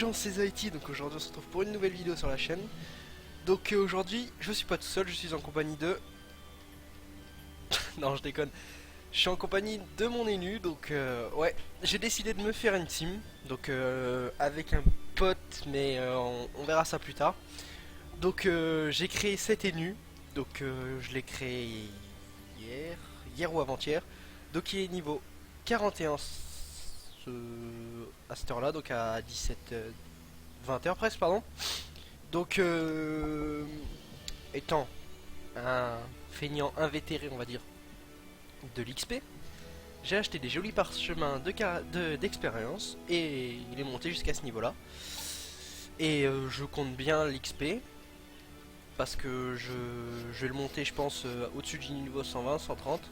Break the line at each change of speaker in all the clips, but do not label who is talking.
Bonjour, c'est Zaiti, donc aujourd'hui on se retrouve pour une nouvelle vidéo sur la chaîne. Donc aujourd'hui je suis pas tout seul, je suis en compagnie de... Non, je déconne. Je suis en compagnie de mon élu, donc ouais, j'ai décidé de me faire une team. Donc avec un pote, mais on verra ça plus tard. Donc j'ai créé cet élu, donc je l'ai créé hier ou avant-hier. Donc il est niveau 41 à cette heure là, donc à 17... 20h presque, pardon. Donc, étant un feignant invétéré, on va dire, de l'XP, j'ai acheté des jolis parchemins d'expérience et il est monté jusqu'à ce niveau-là. Et je compte bien l'XP parce que je vais le monter, je pense, au-dessus du niveau 120, 130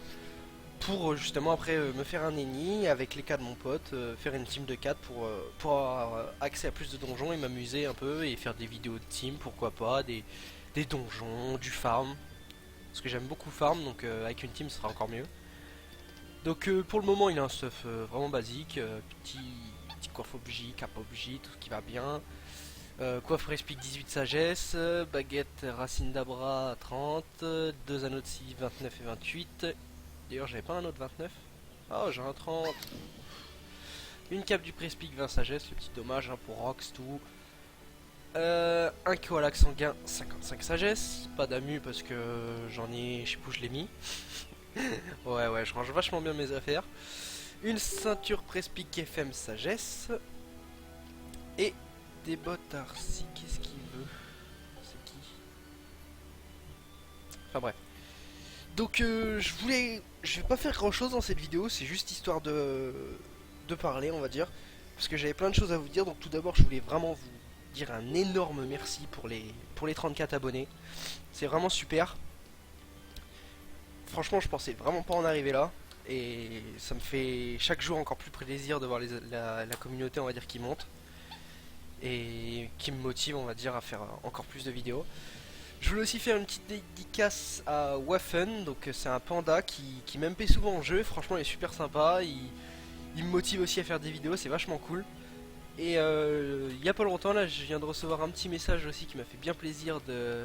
pour justement après me faire un ennemi avec les cas de mon pote, faire une team de 4 pour avoir accès à plus de donjons et m'amuser un peu et faire des vidéos de team, pourquoi pas, des donjons, du farm. Parce que j'aime beaucoup farm, donc avec une team ce sera encore mieux. Donc pour le moment il a un stuff vraiment basique, petit coiffe objet, cap objet, tout ce qui va bien. Coiffe respique 18 sagesse, baguette racine d'abra 30, deux anneaux de scie 29 et 28. D'ailleurs j'avais pas un autre 29. Oh j'ai un 30. Une cape du Prespic 20 sagesse, le petit dommage hein, pour Rox tout. Un koalak sanguin 55 sagesse. Pas d'amu parce que j'en ai, je sais pas où je l'ai mis. Ouais je range vachement bien mes affaires. Une ceinture Prespic FM sagesse. Et des bottes Arcy, qu'est-ce qu'il veut? C'est qui? Enfin bref. Donc je vais pas faire grand chose dans cette vidéo, c'est juste histoire de parler on va dire. Parce que j'avais plein de choses à vous dire, donc tout d'abord je voulais vraiment vous dire un énorme merci pour les 34 abonnés. C'est vraiment super. Franchement je pensais vraiment pas en arriver là. Et ça me fait chaque jour encore plus plaisir de voir la communauté on va dire qui monte. Et qui me motive on va dire à faire encore plus de vidéos. Je voulais aussi faire une petite dédicace à Waffen, donc c'est un panda qui m'MP souvent en jeu, franchement il est super sympa, il me motive aussi à faire des vidéos, c'est vachement cool. Et il y a pas longtemps là je viens de recevoir un petit message aussi qui m'a fait bien plaisir de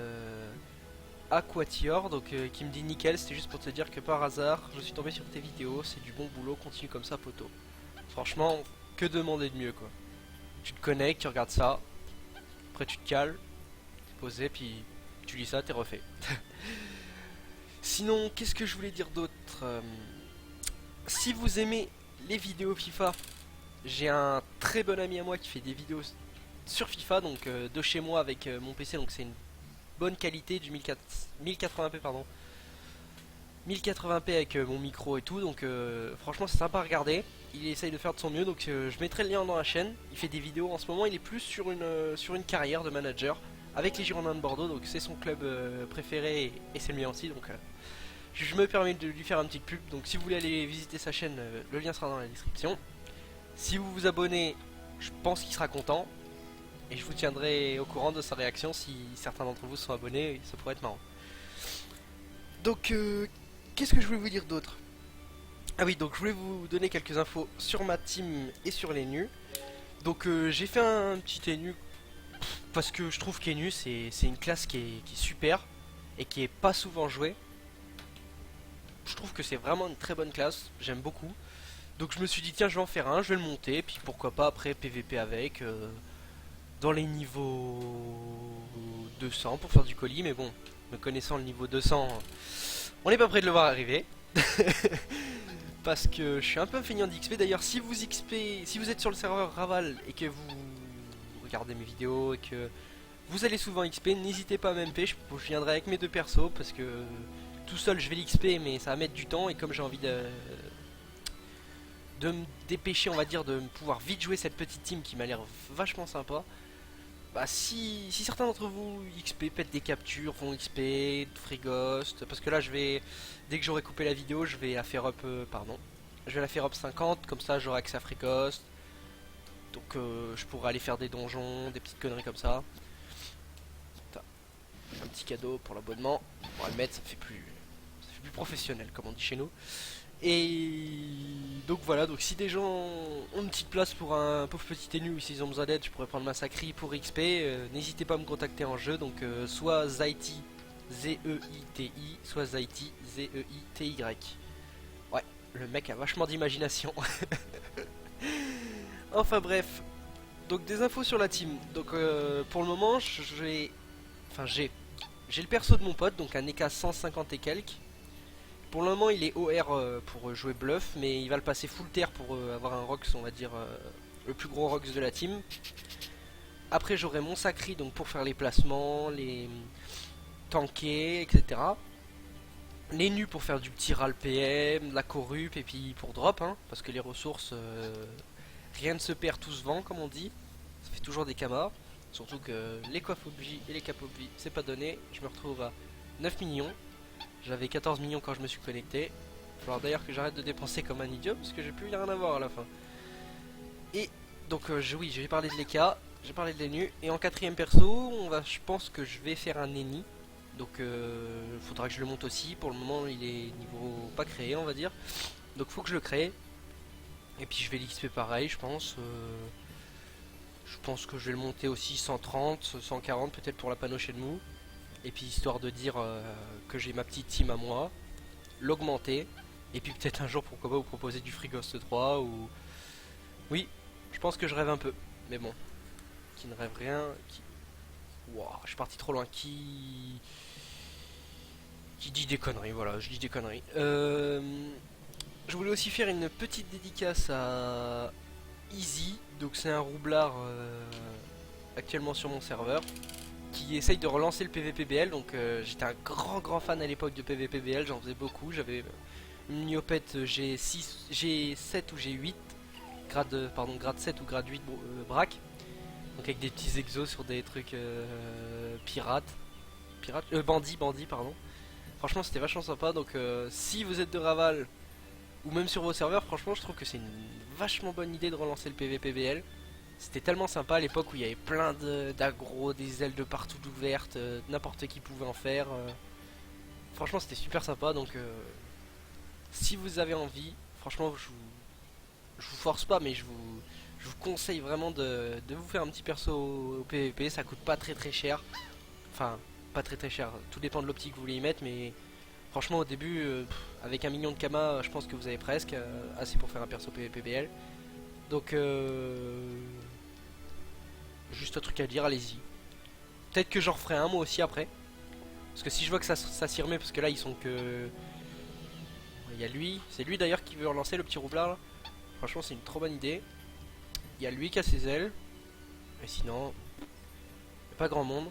Aquatior, donc qui me dit nickel, c'était juste pour te dire que par hasard je suis tombé sur tes vidéos, c'est du bon boulot, continue comme ça poto. Franchement, que demander de mieux quoi. Tu te connectes, tu regardes ça, après tu te cales, t'es posé puis tu lis ça, t'es refait. Sinon, qu'est-ce que je voulais dire d'autre? Si vous aimez les vidéos FIFA, j'ai un très bon ami à moi qui fait des vidéos sur FIFA, donc de chez moi avec mon PC, donc c'est une bonne qualité du 1080p pardon. 1080p avec mon micro et tout, donc franchement c'est sympa à regarder. Il essaye de faire de son mieux, donc je mettrai le lien dans la chaîne. Il fait des vidéos en ce moment, il est plus sur une carrière de manager avec les Girondins de Bordeaux, donc c'est son club préféré et c'est le mien aussi, donc je me permets de lui faire un petit pub. Donc si vous voulez aller visiter sa chaîne, le lien sera dans la description. Si vous vous abonnez, je pense qu'il sera content et je vous tiendrai au courant de sa réaction si certains d'entre vous sont abonnés, ça pourrait être marrant. Donc qu'est-ce que je voulais vous dire d'autre? Ah oui, donc je voulais vous donner quelques infos sur ma team et sur les nus. Donc j'ai fait un petit ENU parce que je trouve qu'ENU c'est une classe qui est super et qui est pas souvent jouée. Je trouve que c'est vraiment une très bonne classe, j'aime beaucoup. Donc je me suis dit tiens je vais en faire un, je vais le monter, puis pourquoi pas après PVP avec dans les niveaux 200 pour faire du colis, mais bon, me connaissant le niveau 200, on n'est pas près de le voir arriver. Parce que je suis un peu un feignant d'XP. D'ailleurs si vous êtes sur le serveur Raval et que vous regardez mes vidéos et que vous allez souvent XP, n'hésitez pas à m'MP, je viendrai avec mes deux persos parce que tout seul je vais l'XP mais ça va mettre du temps et comme j'ai envie de me dépêcher on va dire de pouvoir vite jouer cette petite team qui m'a l'air vachement sympa. Bah si certains d'entre vous XP, pètent des captures, font XP, free ghost, parce que là je vais, dès que j'aurai coupé la vidéo, je vais la faire up, pardon, je vais la faire up 50, comme ça j'aurai accès à free ghost, donc je pourrai aller faire des donjons, des petites conneries comme ça. Un petit cadeau pour l'abonnement, on va le mettre, ça fait plus professionnel comme on dit chez nous. Et donc voilà, donc si des gens ont une petite place pour un pauvre petit ténu ou s'ils ont besoin d'aide, je pourrais prendre ma sacrie pour XP, n'hésitez pas à me contacter en jeu, donc soit Zaiti, Z-E-I-T-I, soit Zaiti, Z-E-I-T-Y. Ouais, le mec a vachement d'imagination. Enfin bref, donc des infos sur la team. Donc pour le moment, j'ai le perso de mon pote, donc un EK 150 et quelques. Pour le moment, il est OR pour jouer bluff, mais il va le passer full terre pour avoir un Rox, on va dire le plus gros Rox de la team. Après, j'aurai mon Sacri donc pour faire les placements, les tanker, etc. Les nus pour faire du petit ral PM, de la corrup et puis pour drop, hein, parce que les ressources, rien ne se perd, tout se vend, comme on dit. Ça fait toujours des kamas. Surtout que les coiffes obji et les capes obji, c'est pas donné. Je me retrouve à 9 millions. J'avais 14 millions quand je me suis connecté. Il va falloir d'ailleurs que j'arrête de dépenser comme un idiot parce que j'ai plus rien à voir à la fin. Et donc oui, j'ai parlé de l'EK, j'ai parlé de l'ENU. Et en quatrième perso, je pense que je vais faire un ENI. Donc il faudra que je le monte aussi. Pour le moment, il est niveau pas créé, on va dire. Donc faut que je le crée. Et puis je vais l'XP pareil, je pense. Je pense que je vais le monter aussi 130, 140 peut-être pour la panoche et de mou. Et puis histoire de dire que j'ai ma petite team à moi, l'augmenter. Et puis peut-être un jour pourquoi pas vous proposer du Free Ghost 3 ou... Oui, je pense que je rêve un peu. Mais bon, qui ne rêve rien, qui... Wouah, je suis parti trop loin, qui dit des conneries, voilà, je dis des conneries. Je voulais aussi faire une petite dédicace à Easy, donc c'est un roublard actuellement sur mon serveur, qui essaye de relancer le PVPBL. Donc j'étais un grand fan à l'époque de PVPBL, j'en faisais beaucoup. J'avais une Niopette G6, G7 ou G8, grade 7 ou grade 8 braque. Donc avec des petits exos sur des trucs bandits pardon. Franchement c'était vachement sympa. Donc si vous êtes de Raval ou même sur vos serveurs, franchement je trouve que c'est une vachement bonne idée de relancer le PVPBL. C'était tellement sympa à l'époque où il y avait plein d'aggro, des ailes de partout ouvertes, n'importe qui pouvait en faire. Franchement c'était super sympa, donc si vous avez envie, franchement je vous force pas, mais je vous conseille vraiment de vous faire un petit perso au PVP, ça coûte pas très cher. Enfin, pas très cher, tout dépend de l'optique que vous voulez y mettre, mais franchement au début, avec 1 million de Kama, je pense que vous avez presque assez pour faire un perso PVPBL. Donc juste un truc à dire, allez-y. Peut-être que j'en referai un moi aussi après. Parce que si je vois que ça s'y remet, parce que là ils sont que... Il y a lui, c'est lui d'ailleurs qui veut relancer le petit roublard là. Franchement c'est une trop bonne idée. Il y a lui qui a ses ailes. Et sinon, il pas grand monde.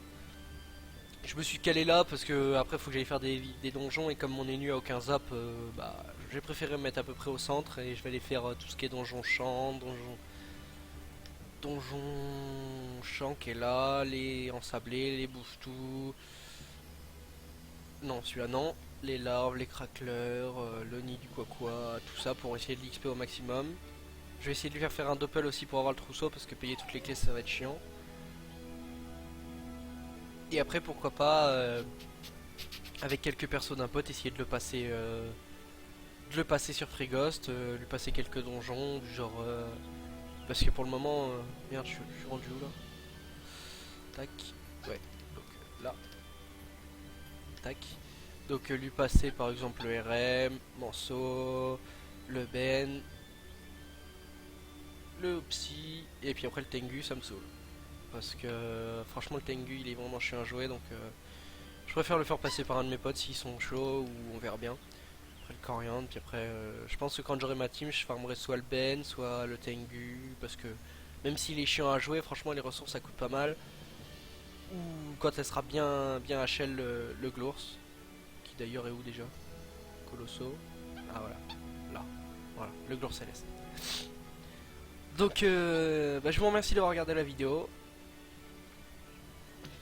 Je me suis calé là parce que après faut que j'aille faire des donjons. Et comme mon énu a aucun zap, bah, j'ai préféré me mettre à peu près au centre. Et je vais aller faire tout ce qui est donjon champ, donjon champ qui est là, les ensablés, les bouche-tout. Non, celui-là non. Les larves, les crackleurs, le nid du quoi, tout ça pour essayer de l'XP au maximum. Je vais essayer de lui faire un doppel aussi pour avoir le trousseau parce que payer toutes les clés ça va être chiant. Et après pourquoi pas avec quelques persos d'un pote essayer de le passer sur Free Ghost, lui passer quelques donjons du genre parce que pour le moment merde je suis rendu où là. Tac. Ouais. Donc là. Tac. Donc lui passer par exemple le RM, Manso, le Ben, le Psy, et puis après le Tengu ça me saoule. Parce que franchement le Tengu il est vraiment chiant à jouer, donc je préfère le faire passer par un de mes potes s'ils sont chauds ou on verra bien. Après le coriandre, puis après je pense que quand j'aurai ma team je farmerai soit le Ben, soit le Tengu, parce que même s'il est chiant à jouer, franchement les ressources ça coûte pas mal. Ou quand elle sera bien HL le Glours, qui d'ailleurs est où déjà? Colosso. Ah voilà, là, voilà, le Glours céleste. Donc bah, je vous remercie d'avoir regardé la vidéo.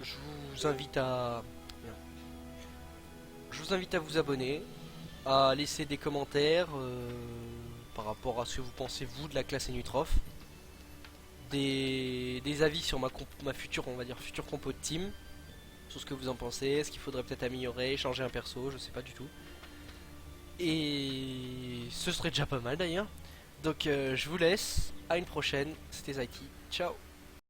Je vous invite à... Je vous invite à vous abonner, à laisser des commentaires par rapport à ce que vous pensez vous de la classe Enutrof, des avis sur ma future, on va dire, future compo de team, sur ce que vous en pensez, ce qu'il faudrait peut-être améliorer, changer un perso, je sais pas du tout. Et ce serait déjà pas mal d'ailleurs. Donc je vous laisse, à une prochaine, c'était Zaiki, ciao.